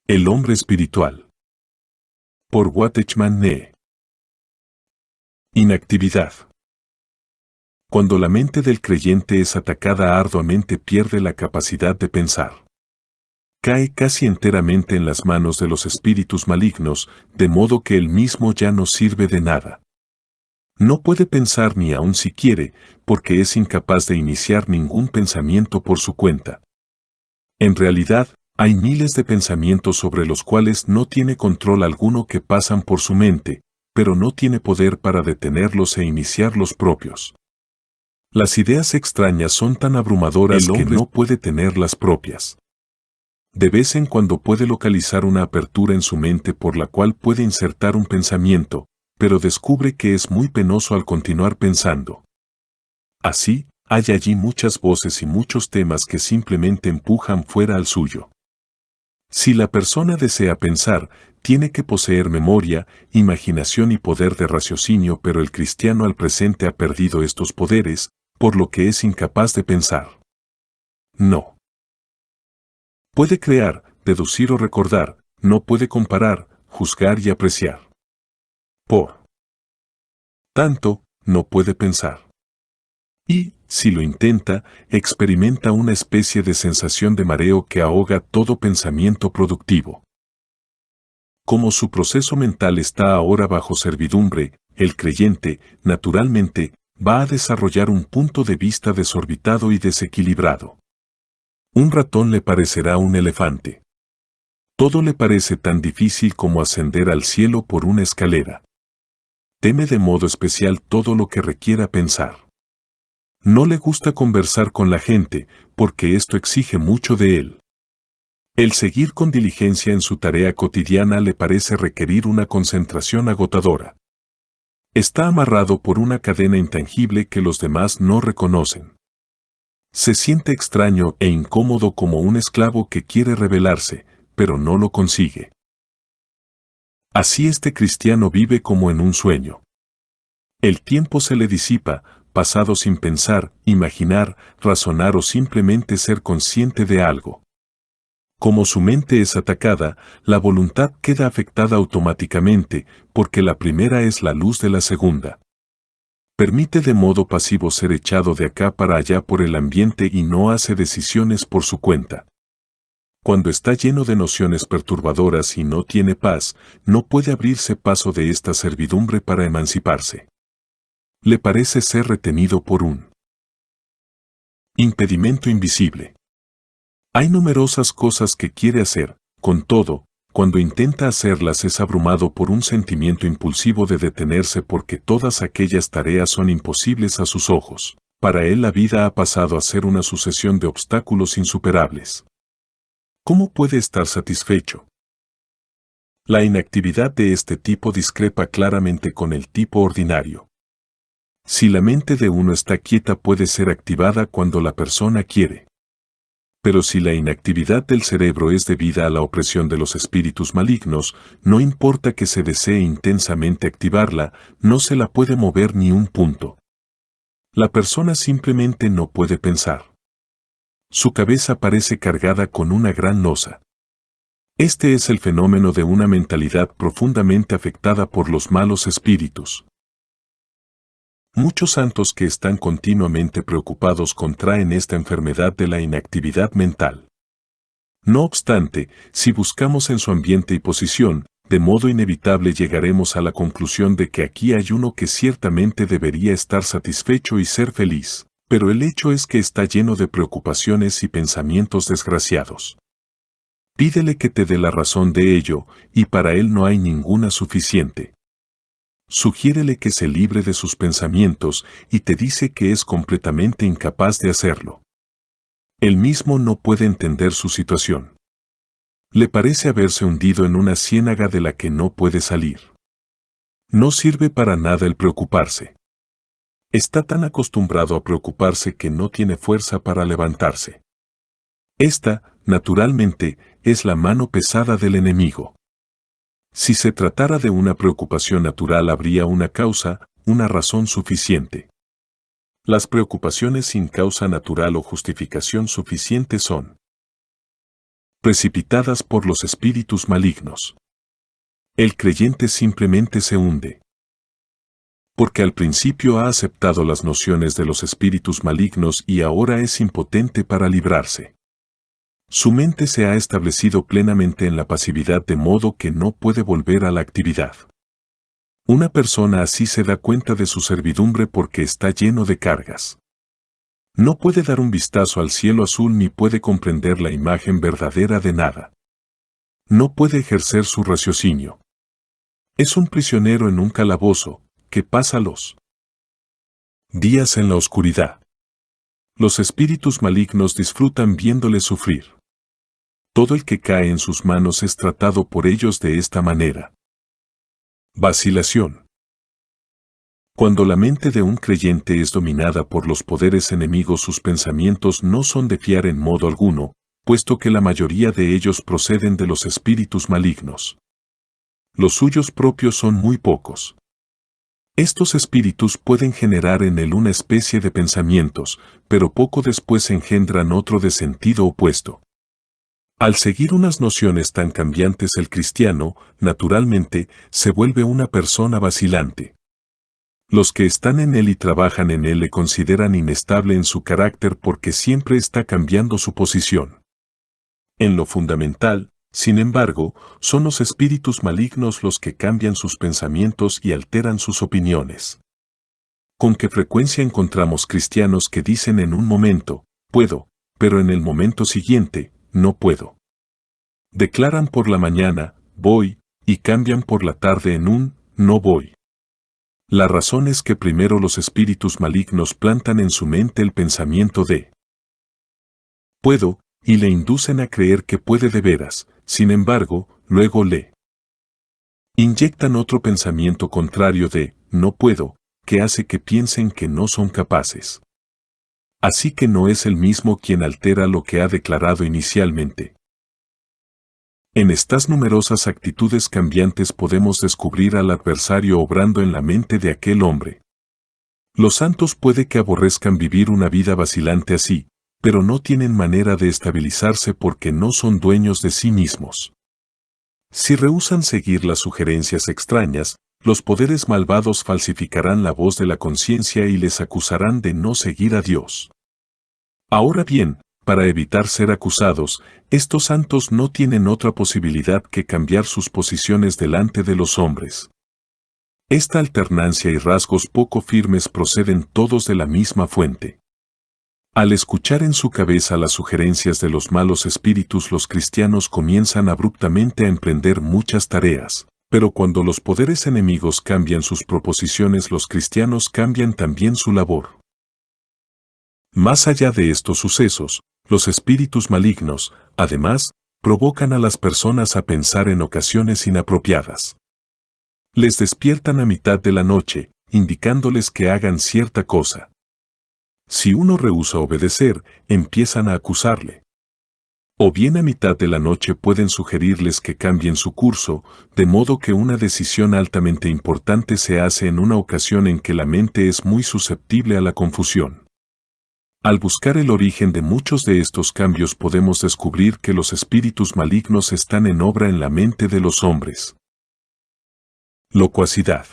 El hombre espiritual. Por Watchman Nee. Inactividad. Cuando la mente del creyente es atacada arduamente pierde la capacidad de pensar. Cae casi enteramente en las manos de los espíritus malignos, de modo que él mismo ya no sirve de nada. No puede pensar ni aun si quiere, porque es incapaz de iniciar ningún pensamiento por su cuenta. En realidad, hay miles de pensamientos sobre los cuales no tiene control alguno que pasan por su mente, pero no tiene poder para detenerlos e iniciar los propios. Las ideas extrañas son tan abrumadoras que no puede tener las propias. De vez en cuando puede localizar una apertura en su mente por la cual puede insertar un pensamiento, pero descubre que es muy penoso al continuar pensando. Así, hay allí muchas voces y muchos temas que simplemente empujan fuera al suyo. Si la persona desea pensar, tiene que poseer memoria, imaginación y poder de raciocinio, pero el cristiano al presente ha perdido estos poderes, por lo que es incapaz de pensar. No. Puede crear, deducir o recordar, no puede comparar, juzgar y apreciar. Por tanto, no puede pensar. Y, si lo intenta, experimenta una especie de sensación de mareo que ahoga todo pensamiento productivo. Como su proceso mental está ahora bajo servidumbre, el creyente, naturalmente, va a desarrollar un punto de vista desorbitado y desequilibrado. Un ratón le parecerá un elefante. Todo le parece tan difícil como ascender al cielo por una escalera. Teme de modo especial todo lo que requiera pensar. No le gusta conversar con la gente, porque esto exige mucho de él. El seguir con diligencia en su tarea cotidiana le parece requerir una concentración agotadora. Está amarrado por una cadena intangible que los demás no reconocen. Se siente extraño e incómodo como un esclavo que quiere rebelarse, pero no lo consigue. Así este cristiano vive como en un sueño. El tiempo se le disipa, pasado sin pensar, imaginar, razonar o simplemente ser consciente de algo. Como su mente es atacada, la voluntad queda afectada automáticamente, porque la primera es la luz de la segunda. Permite de modo pasivo ser echado de acá para allá por el ambiente y no hace decisiones por su cuenta. Cuando está lleno de nociones perturbadoras y no tiene paz, no puede abrirse paso de esta servidumbre para emanciparse. Le parece ser retenido por un impedimento invisible. Hay numerosas cosas que quiere hacer, con todo, cuando intenta hacerlas es abrumado por un sentimiento impulsivo de detenerse porque todas aquellas tareas son imposibles a sus ojos. Para él la vida ha pasado a ser una sucesión de obstáculos insuperables. ¿Cómo puede estar satisfecho? La inactividad de este tipo discrepa claramente con el tipo ordinario. Si la mente de uno está quieta puede ser activada cuando la persona quiere. Pero si la inactividad del cerebro es debida a la opresión de los espíritus malignos, no importa que se desee intensamente activarla, no se la puede mover ni un punto. La persona simplemente no puede pensar. Su cabeza parece cargada con una gran losa. Este es el fenómeno de una mentalidad profundamente afectada por los malos espíritus. Muchos santos que están continuamente preocupados contraen esta enfermedad de la inactividad mental. No obstante, si buscamos en su ambiente y posición, de modo inevitable llegaremos a la conclusión de que aquí hay uno que ciertamente debería estar satisfecho y ser feliz, pero el hecho es que está lleno de preocupaciones y pensamientos desgraciados. Pídele que te dé la razón de ello, y para él no hay ninguna suficiente. Sugiérele que se libre de sus pensamientos y te dice que es completamente incapaz de hacerlo. Él mismo no puede entender su situación. Le parece haberse hundido en una ciénaga de la que no puede salir. No sirve para nada el preocuparse. Está tan acostumbrado a preocuparse que no tiene fuerza para levantarse. Esta, naturalmente, es la mano pesada del enemigo. Si se tratara de una preocupación natural habría una causa, una razón suficiente. Las preocupaciones sin causa natural o justificación suficiente son precipitadas por los espíritus malignos. El creyente simplemente se hunde. Porque al principio ha aceptado las nociones de los espíritus malignos y ahora es impotente para librarse. Su mente se ha establecido plenamente en la pasividad de modo que no puede volver a la actividad. Una persona así se da cuenta de su servidumbre porque está lleno de cargas. No puede dar un vistazo al cielo azul ni puede comprender la imagen verdadera de nada. No puede ejercer su raciocinio. Es un prisionero en un calabozo, que pasa los días en la oscuridad. Los espíritus malignos disfrutan viéndole sufrir. Todo el que cae en sus manos es tratado por ellos de esta manera. Vacilación. Cuando la mente de un creyente es dominada por los poderes enemigos, sus pensamientos no son de fiar en modo alguno, puesto que la mayoría de ellos proceden de los espíritus malignos. Los suyos propios son muy pocos. Estos espíritus pueden generar en él una especie de pensamientos, pero poco después engendran otro de sentido opuesto. Al seguir unas nociones tan cambiantes, el cristiano, naturalmente, se vuelve una persona vacilante. Los que están en él y trabajan en él le consideran inestable en su carácter porque siempre está cambiando su posición. En lo fundamental, sin embargo, son los espíritus malignos los que cambian sus pensamientos y alteran sus opiniones. ¿Con qué frecuencia encontramos cristianos que dicen en un momento, puedo, pero en el momento siguiente, no puedo? Declaran por la mañana, voy, y cambian por la tarde en un, no voy. La razón es que primero los espíritus malignos plantan en su mente el pensamiento de puedo, y le inducen a creer que puede de veras, sin embargo, luego le inyectan otro pensamiento contrario de no puedo, que hace que piensen que no son capaces. Así que no es el mismo quien altera lo que ha declarado inicialmente. En estas numerosas actitudes cambiantes podemos descubrir al adversario obrando en la mente de aquel hombre. Los santos puede que aborrezcan vivir una vida vacilante así, pero no tienen manera de estabilizarse porque no son dueños de sí mismos. Si rehúsan seguir las sugerencias extrañas, los poderes malvados falsificarán la voz de la conciencia y les acusarán de no seguir a Dios. Ahora bien, para evitar ser acusados, estos santos no tienen otra posibilidad que cambiar sus posiciones delante de los hombres. Esta alternancia y rasgos poco firmes proceden todos de la misma fuente. Al escuchar en su cabeza las sugerencias de los malos espíritus, los cristianos comienzan abruptamente a emprender muchas tareas, pero cuando los poderes enemigos cambian sus proposiciones, los cristianos cambian también su labor. Más allá de estos sucesos, los espíritus malignos, además, provocan a las personas a pensar en ocasiones inapropiadas. Les despiertan a mitad de la noche, indicándoles que hagan cierta cosa. Si uno rehúsa obedecer, empiezan a acusarle. O bien a mitad de la noche pueden sugerirles que cambien su curso, de modo que una decisión altamente importante se hace en una ocasión en que la mente es muy susceptible a la confusión. Al buscar el origen de muchos de estos cambios podemos descubrir que los espíritus malignos están en obra en la mente de los hombres. Locuacidad.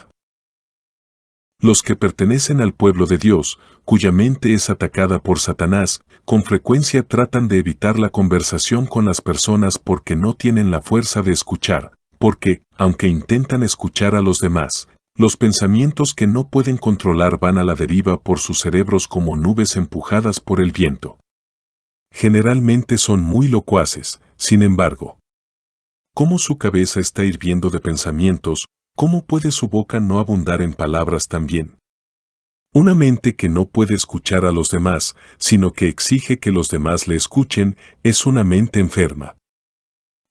Los que pertenecen al pueblo de Dios, cuya mente es atacada por Satanás, con frecuencia tratan de evitar la conversación con las personas porque no tienen la fuerza de escuchar, porque, aunque intentan escuchar a los demás, los pensamientos que no pueden controlar van a la deriva por sus cerebros como nubes empujadas por el viento. Generalmente son muy locuaces, sin embargo. ¿Cómo su cabeza está hirviendo de pensamientos? ¿Cómo puede su boca no abundar en palabras también? Una mente que no puede escuchar a los demás, sino que exige que los demás le escuchen, es una mente enferma.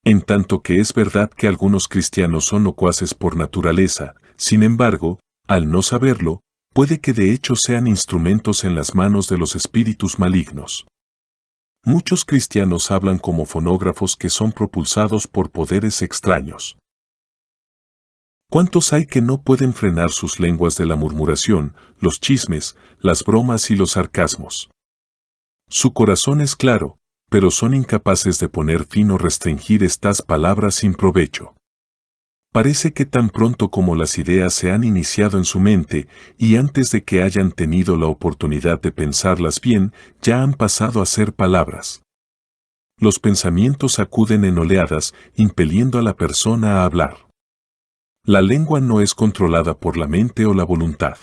En tanto que es verdad que algunos cristianos son locuaces por naturaleza, sin embargo, al no saberlo, puede que de hecho sean instrumentos en las manos de los espíritus malignos. Muchos cristianos hablan como fonógrafos que son propulsados por poderes extraños. ¿Cuántos hay que no pueden frenar sus lenguas de la murmuración, los chismes, las bromas y los sarcasmos? Su corazón es claro, pero son incapaces de poner fin o restringir estas palabras sin provecho. Parece que tan pronto como las ideas se han iniciado en su mente, y antes de que hayan tenido la oportunidad de pensarlas bien, ya han pasado a ser palabras. Los pensamientos acuden en oleadas, impeliendo a la persona a hablar. La lengua no es controlada por la mente o la voluntad.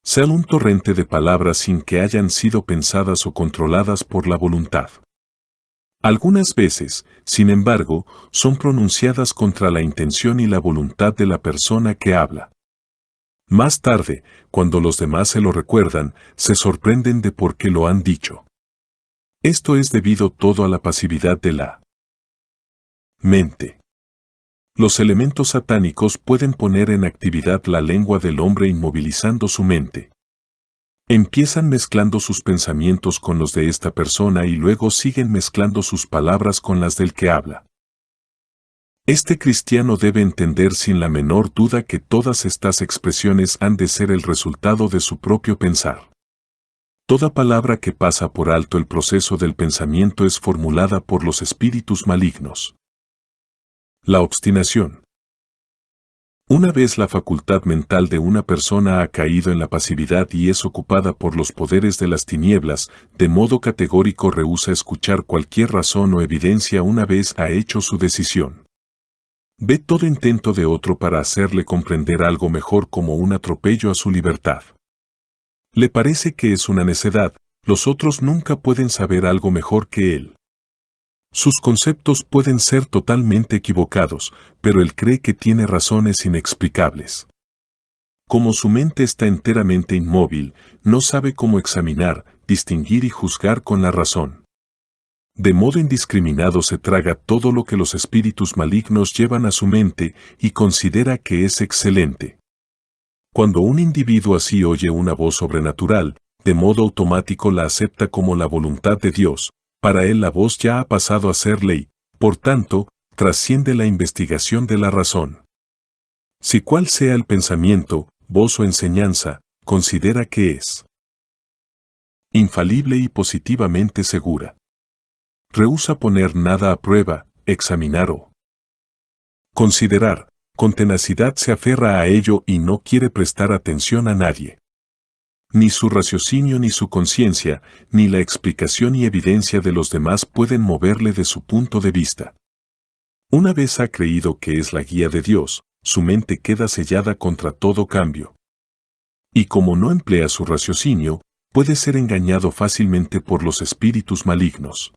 Sale un torrente de palabras sin que hayan sido pensadas o controladas por la voluntad. Algunas veces, sin embargo, son pronunciadas contra la intención y la voluntad de la persona que habla. Más tarde, cuando los demás se lo recuerdan, se sorprenden de por qué lo han dicho. Esto es debido todo a la pasividad de la mente. Los elementos satánicos pueden poner en actividad la lengua del hombre inmovilizando su mente. Empiezan mezclando sus pensamientos con los de esta persona y luego siguen mezclando sus palabras con las del que habla. Este cristiano debe entender sin la menor duda que todas estas expresiones han de ser el resultado de su propio pensar. Toda palabra que pasa por alto el proceso del pensamiento es formulada por los espíritus malignos. La obstinación. Una vez la facultad mental de una persona ha caído en la pasividad y es ocupada por los poderes de las tinieblas, de modo categórico rehúsa escuchar cualquier razón o evidencia una vez ha hecho su decisión. Ve todo intento de otro para hacerle comprender algo mejor como un atropello a su libertad. Le parece que es una necedad, los otros nunca pueden saber algo mejor que él. Sus conceptos pueden ser totalmente equivocados, pero él cree que tiene razones inexplicables. Como su mente está enteramente inmóvil, no sabe cómo examinar, distinguir y juzgar con la razón. De modo indiscriminado se traga todo lo que los espíritus malignos llevan a su mente y considera que es excelente. Cuando un individuo así oye una voz sobrenatural, de modo automático la acepta como la voluntad de Dios. Para él la voz ya ha pasado a ser ley, por tanto, trasciende la investigación de la razón. Si cual sea el pensamiento, voz o enseñanza, considera que es infalible y positivamente segura. Rehúsa poner nada a prueba, examinar o considerar, con tenacidad se aferra a ello y no quiere prestar atención a nadie. Ni su raciocinio ni su conciencia, ni la explicación y evidencia de los demás pueden moverle de su punto de vista. Una vez ha creído que es la guía de Dios, su mente queda sellada contra todo cambio. Y como no emplea su raciocinio, puede ser engañado fácilmente por los espíritus malignos.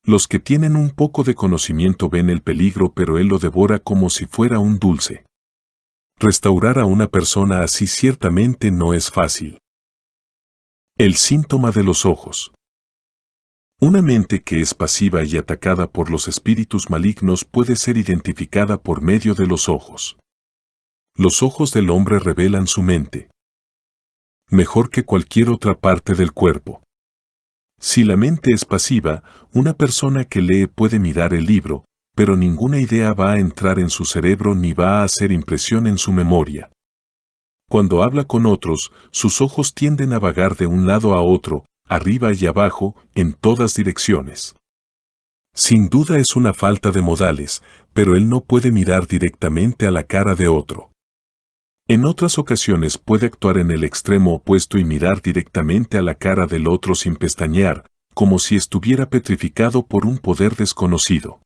Los que tienen un poco de conocimiento ven el peligro, pero él lo devora como si fuera un dulce. Restaurar a una persona así ciertamente no es fácil. El síntoma de los ojos. Una mente que es pasiva y atacada por los espíritus malignos puede ser identificada por medio de los ojos. Los ojos del hombre revelan su mente. Mejor que cualquier otra parte del cuerpo. Si la mente es pasiva, una persona que lee puede mirar el libro, pero ninguna idea va a entrar en su cerebro ni va a hacer impresión en su memoria. Cuando habla con otros, sus ojos tienden a vagar de un lado a otro, arriba y abajo, en todas direcciones. Sin duda es una falta de modales, pero él no puede mirar directamente a la cara de otro. En otras ocasiones puede actuar en el extremo opuesto y mirar directamente a la cara del otro sin pestañear, como si estuviera petrificado por un poder desconocido.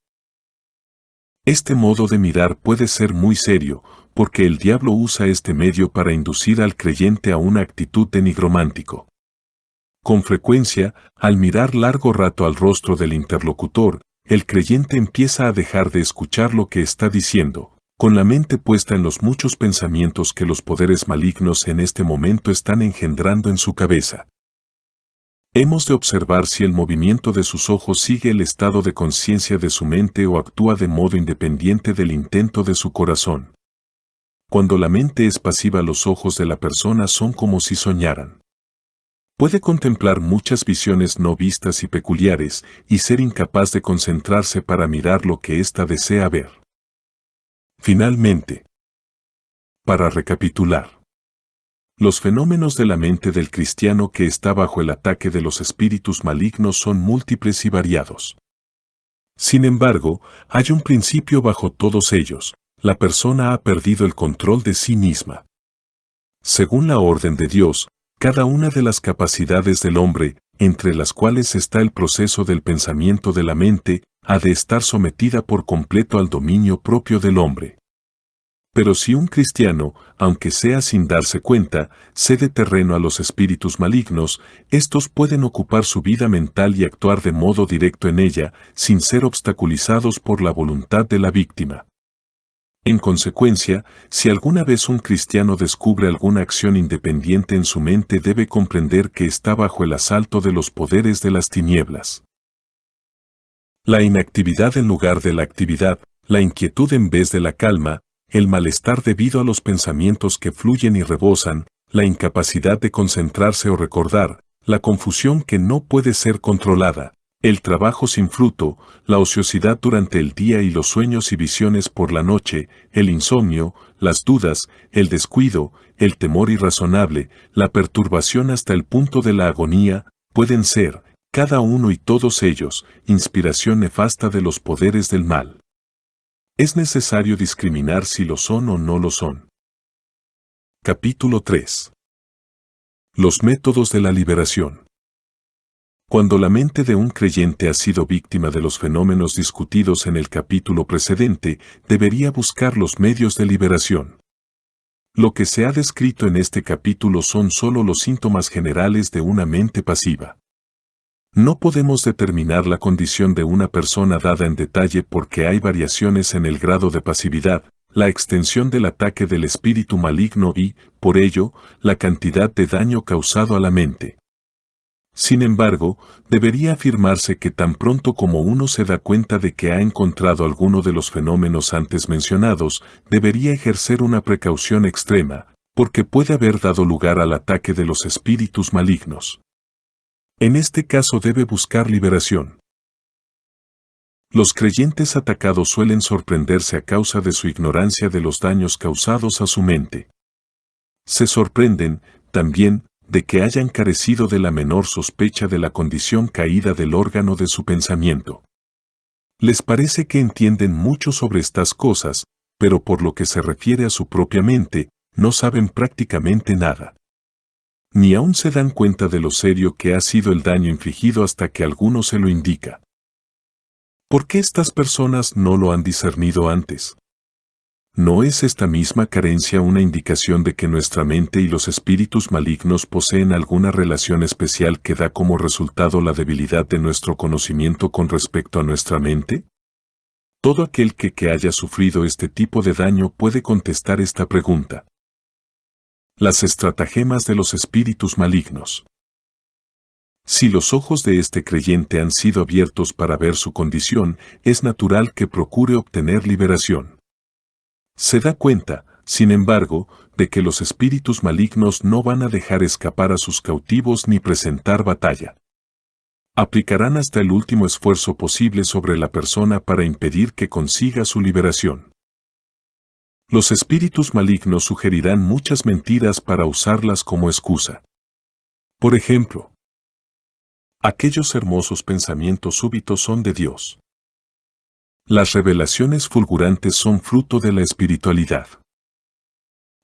Este modo de mirar puede ser muy serio, porque el diablo usa este medio para inducir al creyente a una actitud de nigromántico. Con frecuencia, al mirar largo rato al rostro del interlocutor, el creyente empieza a dejar de escuchar lo que está diciendo, con la mente puesta en los muchos pensamientos que los poderes malignos en este momento están engendrando en su cabeza. Hemos de observar si el movimiento de sus ojos sigue el estado de conciencia de su mente o actúa de modo independiente del intento de su corazón. Cuando la mente es pasiva, los ojos de la persona son como si soñaran. Puede contemplar muchas visiones no vistas y peculiares, y ser incapaz de concentrarse para mirar lo que ésta desea ver. Finalmente, para recapitular, Los fenómenos de la mente del cristiano que está bajo el ataque de los espíritus malignos son múltiples y variados. Sin embargo, hay un principio bajo todos ellos: la persona ha perdido el control de sí misma. Según la orden de Dios, cada una de las capacidades del hombre, entre las cuales está el proceso del pensamiento de la mente, ha de estar sometida por completo al dominio propio del hombre. Pero si un cristiano, aunque sea sin darse cuenta, cede terreno a los espíritus malignos, estos pueden ocupar su vida mental y actuar de modo directo en ella, sin ser obstaculizados por la voluntad de la víctima. En consecuencia, si alguna vez un cristiano descubre alguna acción independiente en su mente, debe comprender que está bajo el asalto de los poderes de las tinieblas. La inactividad en lugar de la actividad, la inquietud en vez de la calma, el malestar debido a los pensamientos que fluyen y rebosan, la incapacidad de concentrarse o recordar, la confusión que no puede ser controlada, el trabajo sin fruto, la ociosidad durante el día y los sueños y visiones por la noche, el insomnio, las dudas, el descuido, el temor irrazonable, la perturbación hasta el punto de la agonía, pueden ser, cada uno y todos ellos, inspiración nefasta de los poderes del mal. Es necesario discriminar si lo son o no lo son. Capítulo 3. Los métodos de la liberación. Cuando la mente de un creyente ha sido víctima de los fenómenos discutidos en el capítulo precedente, debería buscar los medios de liberación. Lo que se ha descrito en este capítulo son solo los síntomas generales de una mente pasiva. No podemos determinar la condición de una persona dada en detalle porque hay variaciones en el grado de pasividad, la extensión del ataque del espíritu maligno y, por ello, la cantidad de daño causado a la mente. Sin embargo, debería afirmarse que tan pronto como uno se da cuenta de que ha encontrado alguno de los fenómenos antes mencionados, debería ejercer una precaución extrema, porque puede haber dado lugar al ataque de los espíritus malignos. En este caso debe buscar liberación. Los creyentes atacados suelen sorprenderse a causa de su ignorancia de los daños causados a su mente. Se sorprenden, también, de que hayan carecido de la menor sospecha de la condición caída del órgano de su pensamiento. Les parece que entienden mucho sobre estas cosas, pero por lo que se refiere a su propia mente, no saben prácticamente nada. Ni aún se dan cuenta de lo serio que ha sido el daño infligido hasta que alguno se lo indica. ¿Por qué estas personas no lo han discernido antes? ¿No es esta misma carencia una indicación de que nuestra mente y los espíritus malignos poseen alguna relación especial que da como resultado la debilidad de nuestro conocimiento con respecto a nuestra mente? Todo aquel que haya sufrido este tipo de daño puede contestar esta pregunta. Las estratagemas de los espíritus malignos. Si los ojos de este creyente han sido abiertos para ver su condición, es natural que procure obtener liberación. Se da cuenta, sin embargo, de que los espíritus malignos no van a dejar escapar a sus cautivos ni presentar batalla. Aplicarán hasta el último esfuerzo posible sobre la persona para impedir que consiga su liberación. Los espíritus malignos sugerirán muchas mentiras para usarlas como excusa. Por ejemplo, aquellos hermosos pensamientos súbitos son de Dios. Las revelaciones fulgurantes son fruto de la espiritualidad.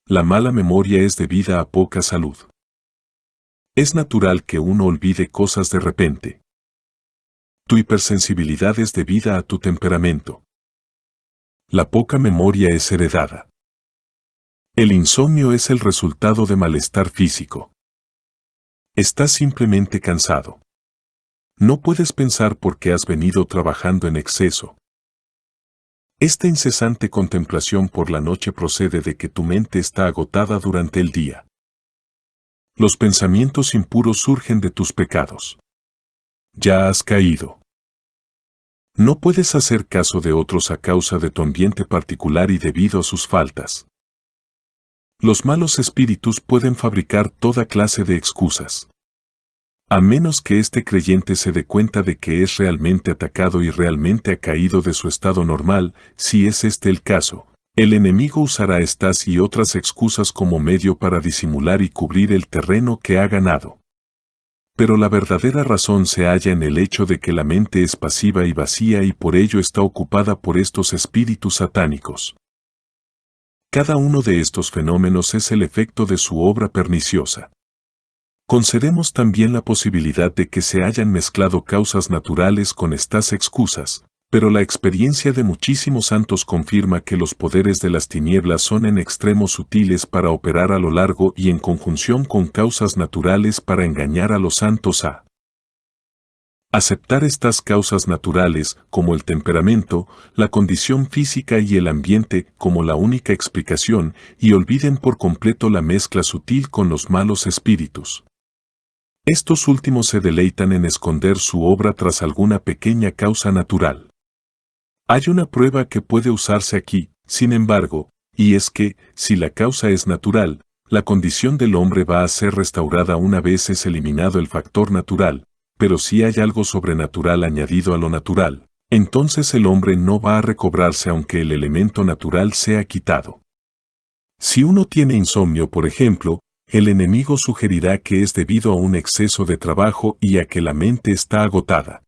La mala memoria es debida a poca salud. Es natural que uno olvide cosas de repente. Tu hipersensibilidad es debida a tu temperamento. La poca memoria es heredada. El insomnio es el resultado de malestar físico. Estás simplemente cansado. No puedes pensar porque has venido trabajando en exceso. Esta incesante contemplación por la noche procede de que tu mente está agotada durante el día. Los pensamientos impuros surgen de tus pecados. Ya has caído. No puedes hacer caso de otros a causa de tu ambiente particular y debido a sus faltas. Los malos espíritus pueden fabricar toda clase de excusas. A menos que este creyente se dé cuenta de que es realmente atacado y realmente ha caído de su estado normal, si es este el caso, El enemigo usará estas y otras excusas como medio para disimular y cubrir el terreno que ha ganado. Pero la verdadera razón se halla en el hecho de que la mente es pasiva y vacía y por ello está ocupada por estos espíritus satánicos. Cada uno de estos fenómenos es el efecto de su obra perniciosa. Concedemos también la posibilidad de que se hayan mezclado causas naturales con estas excusas, pero la experiencia de muchísimos santos confirma que los poderes de las tinieblas son en extremo sutiles para operar a lo largo y en conjunción con causas naturales para engañar a los santos a aceptar estas causas naturales, como el temperamento, la condición física y el ambiente, como la única explicación, y olviden por completo la mezcla sutil con los malos espíritus. Estos últimos se deleitan en esconder su obra tras alguna pequeña causa natural. Hay una prueba que puede usarse aquí, sin embargo, y es que, si la causa es natural, la condición del hombre va a ser restaurada una vez es eliminado el factor natural, pero si hay algo sobrenatural añadido a lo natural, entonces el hombre no va a recobrarse aunque el elemento natural sea quitado. Si uno tiene insomnio, por ejemplo, el enemigo sugerirá que es debido a un exceso de trabajo y a que la mente está agotada.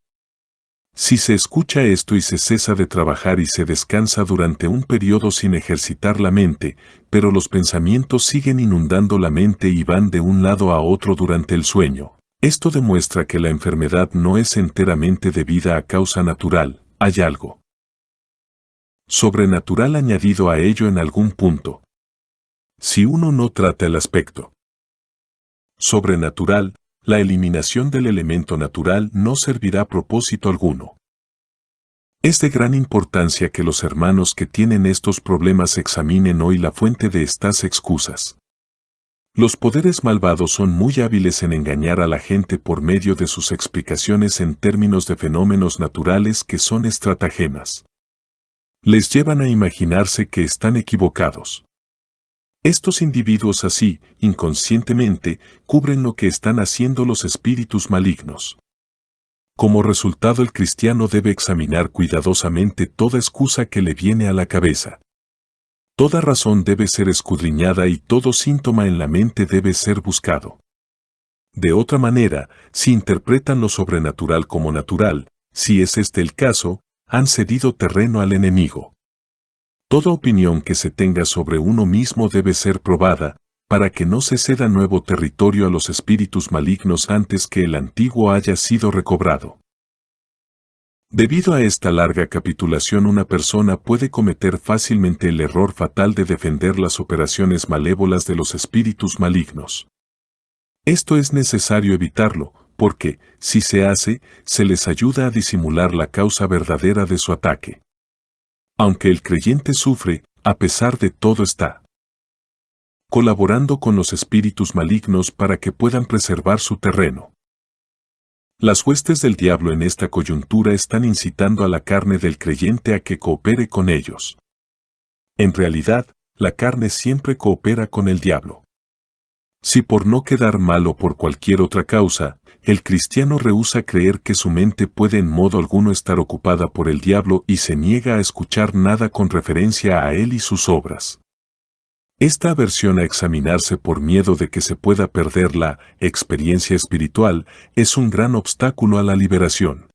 Si se escucha esto y se cesa de trabajar y se descansa durante un periodo sin ejercitar la mente, pero los pensamientos siguen inundando la mente y van de un lado a otro durante el sueño, esto demuestra que la enfermedad no es enteramente debida a causa natural, hay algo sobrenatural añadido a ello en algún punto. Si uno no trata el aspecto sobrenatural, la eliminación del elemento natural no servirá a propósito alguno. Es de gran importancia que los hermanos que tienen estos problemas examinen hoy la fuente de estas excusas. Los poderes malvados son muy hábiles en engañar a la gente por medio de sus explicaciones en términos de fenómenos naturales que son estratagemas. Les llevan a imaginarse que están equivocados. Estos individuos así, inconscientemente, cubren lo que están haciendo los espíritus malignos. Como resultado, el cristiano debe examinar cuidadosamente toda excusa que le viene a la cabeza. Toda razón debe ser escudriñada y todo síntoma en la mente debe ser buscado. De otra manera, si interpretan lo sobrenatural como natural, si es este el caso, han cedido terreno al enemigo. Toda opinión que se tenga sobre uno mismo debe ser probada, para que no se ceda nuevo territorio a los espíritus malignos antes que el antiguo haya sido recobrado. Debido a esta larga capitulación, una persona puede cometer fácilmente el error fatal de defender las operaciones malévolas de los espíritus malignos. Esto es necesario evitarlo, porque, si se hace, se les ayuda a disimular la causa verdadera de su ataque. Aunque el creyente sufre, a pesar de todo está colaborando con los espíritus malignos para que puedan preservar su terreno. Las huestes del diablo en esta coyuntura están incitando a la carne del creyente a que coopere con ellos. En realidad, la carne siempre coopera con el diablo. Si por no quedar mal o por cualquier otra causa, el cristiano rehúsa creer que su mente puede en modo alguno estar ocupada por el diablo y se niega a escuchar nada con referencia a él y sus obras. Esta aversión a examinarse por miedo de que se pueda perder la experiencia espiritual es un gran obstáculo a la liberación.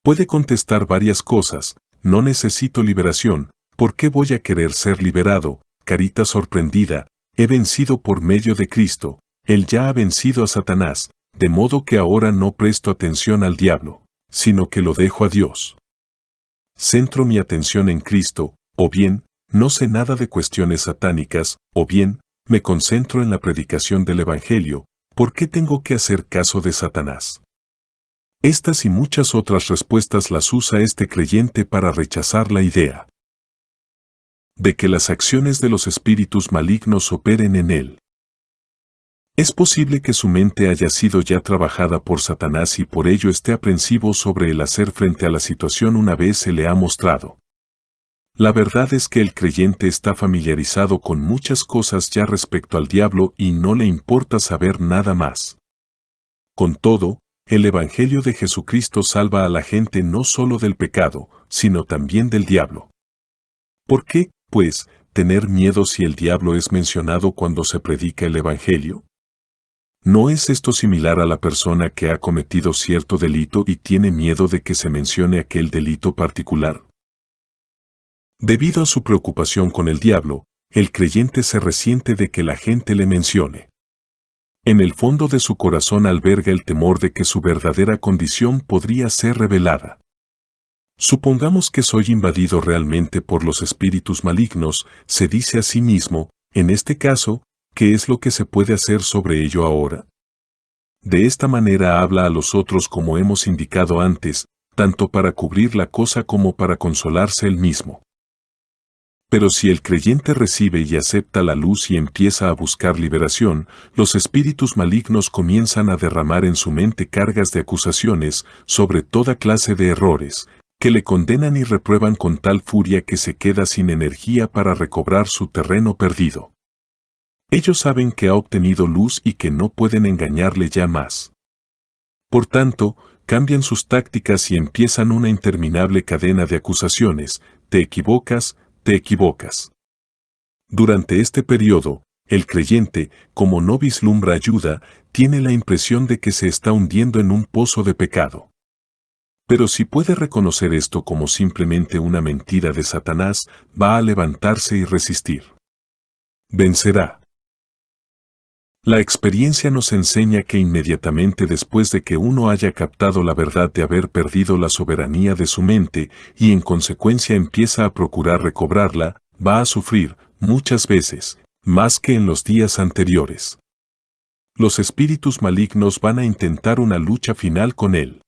Puede contestar varias cosas: no necesito liberación, ¿por qué voy a querer ser liberado? Carita sorprendida, he vencido por medio de Cristo, Él ya ha vencido a Satanás, de modo que ahora no presto atención al diablo, sino que lo dejo a Dios. Centro mi atención en Cristo, o bien, no sé nada de cuestiones satánicas, o bien, me concentro en la predicación del Evangelio, ¿por qué tengo que hacer caso de Satanás? Estas y muchas otras respuestas las usa este creyente para rechazar la idea de que las acciones de los espíritus malignos operen en él. Es posible que su mente haya sido ya trabajada por Satanás y por ello esté aprensivo sobre el hacer frente a la situación una vez se le ha mostrado. La verdad es que el creyente está familiarizado con muchas cosas ya respecto al diablo y no le importa saber nada más. Con todo, el Evangelio de Jesucristo salva a la gente no solo del pecado, sino también del diablo. ¿Por qué? pues, tener miedo si el diablo es mencionado cuando se predica el Evangelio? ¿No es esto similar a la persona que ha cometido cierto delito y tiene miedo de que se mencione aquel delito particular? Debido a su preocupación con el diablo, el creyente se resiente de que la gente le mencione. En el fondo de su corazón alberga el temor de que su verdadera condición podría ser revelada. Supongamos que soy invadido realmente por los espíritus malignos, se dice a sí mismo, en este caso, ¿qué es lo que se puede hacer sobre ello ahora? De esta manera habla a los otros como hemos indicado antes, tanto para cubrir la cosa como para consolarse él mismo. Pero si el creyente recibe y acepta la luz y empieza a buscar liberación, los espíritus malignos comienzan a derramar en su mente cargas de acusaciones sobre toda clase de errores, que le condenan y reprueban con tal furia que se queda sin energía para recobrar su terreno perdido. Ellos saben que ha obtenido luz y que no pueden engañarle ya más. Por tanto, cambian sus tácticas y empiezan una interminable cadena de acusaciones: te equivocas, te equivocas. Durante este periodo, el creyente, como no vislumbra ayuda, tiene la impresión de que se está hundiendo en un pozo de pecado. Pero si puede reconocer esto como simplemente una mentira de Satanás, va a levantarse y resistir. Vencerá. La experiencia nos enseña que inmediatamente después de que uno haya captado la verdad de haber perdido la soberanía de su mente y en consecuencia empieza a procurar recobrarla, va a sufrir, muchas veces, más que en los días anteriores. Los espíritus malignos van a intentar una lucha final con él.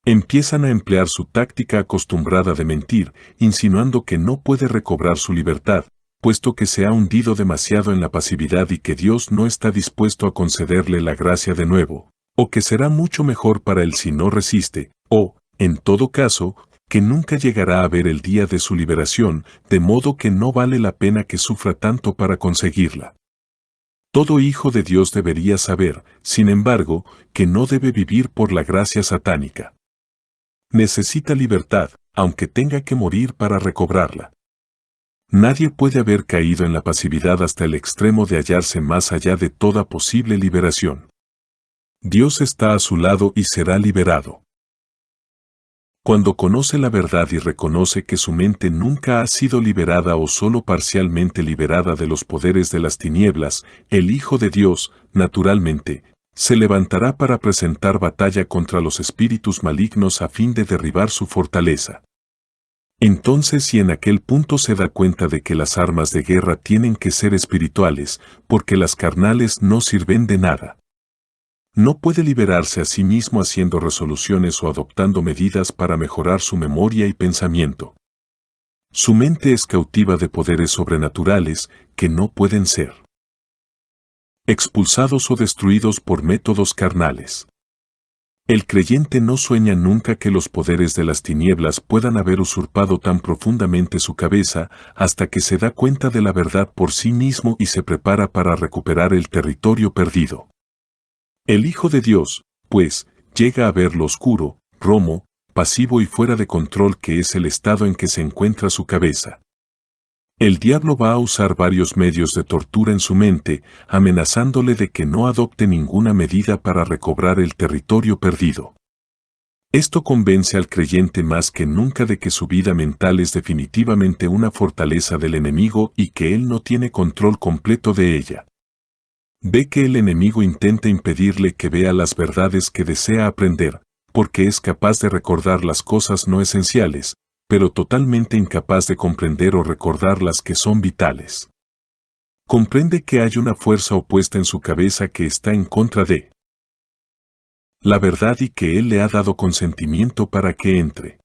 Empiezan a emplear su táctica acostumbrada de mentir, insinuando que no puede recobrar su libertad, puesto que se ha hundido demasiado en la pasividad y que Dios no está dispuesto a concederle la gracia de nuevo, o que será mucho mejor para él si no resiste, o, en todo caso, que nunca llegará a ver el día de su liberación, de modo que no vale la pena que sufra tanto para conseguirla. Todo hijo de Dios debería saber, sin embargo, que no debe vivir por la gracia satánica. Necesita libertad, aunque tenga que morir para recobrarla. Nadie puede haber caído en la pasividad hasta el extremo de hallarse más allá de toda posible liberación. Dios está a su lado y será liberado. Cuando conoce la verdad y reconoce que su mente nunca ha sido liberada o solo parcialmente liberada de los poderes de las tinieblas, el Hijo de Dios, naturalmente, se levantará para presentar batalla contra los espíritus malignos a fin de derribar su fortaleza. Entonces, si en aquel punto se da cuenta de que las armas de guerra tienen que ser espirituales, porque las carnales no sirven de nada. No puede liberarse a sí mismo haciendo resoluciones o adoptando medidas para mejorar su memoria y pensamiento. Su mente es cautiva de poderes sobrenaturales que no pueden ser expulsados o destruidos por métodos carnales. El creyente no sueña nunca que los poderes de las tinieblas puedan haber usurpado tan profundamente su cabeza hasta que se da cuenta de la verdad por sí mismo y se prepara para recuperar el territorio perdido. El Hijo de Dios, pues, llega a ver lo oscuro, romo, pasivo y fuera de control que es el estado en que se encuentra su cabeza. El diablo va a usar varios medios de tortura en su mente, amenazándole de que no adopte ninguna medida para recobrar el territorio perdido. Esto convence al creyente más que nunca de que su vida mental es definitivamente una fortaleza del enemigo y que él no tiene control completo de ella. Ve que el enemigo intenta impedirle que vea las verdades que desea aprender, porque es capaz de recordar las cosas no esenciales, pero totalmente incapaz de comprender o recordar las que son vitales. Comprende que hay una fuerza opuesta en su cabeza que está en contra de la verdad y que él le ha dado consentimiento para que entre.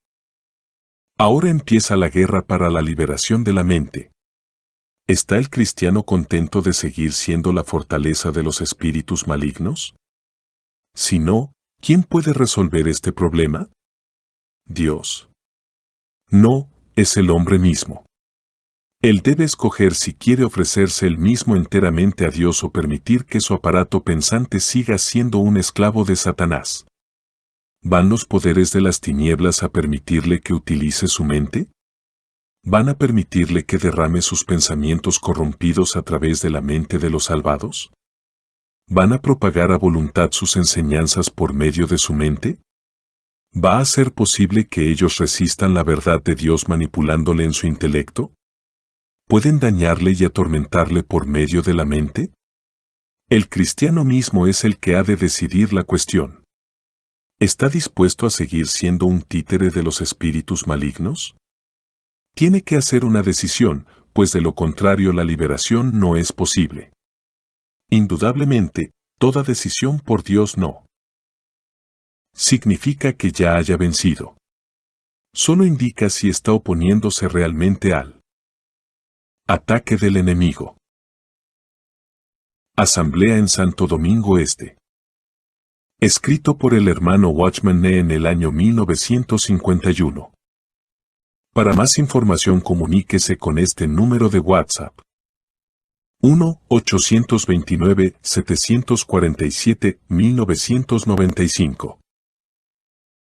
Ahora empieza la guerra para la liberación de la mente. ¿Está el cristiano contento de seguir siendo la fortaleza de los espíritus malignos? Si no, ¿quién puede resolver este problema? Dios. No, es el hombre mismo. Él debe escoger si quiere ofrecerse él mismo enteramente a Dios o permitir que su aparato pensante siga siendo un esclavo de Satanás. ¿Van los poderes de las tinieblas a permitirle que utilice su mente? ¿Van a permitirle que derrame sus pensamientos corrompidos a través de la mente de los salvados? ¿Van a propagar a voluntad sus enseñanzas por medio de su mente? ¿Va a ser posible que ellos resistan la verdad de Dios manipulándole en su intelecto? ¿Pueden dañarle y atormentarle por medio de la mente? El cristiano mismo es el que ha de decidir la cuestión. ¿Está dispuesto a seguir siendo un títere de los espíritus malignos? Tiene que hacer una decisión, pues de lo contrario la liberación no es posible. Indudablemente, toda decisión por Dios no significa que ya haya vencido. Solo indica si está oponiéndose realmente al ataque del enemigo. Asamblea en Santo Domingo Este. Escrito por el hermano Watchman Nee en el año 1951. Para más información comuníquese con este número de WhatsApp. 1-829-747-1995.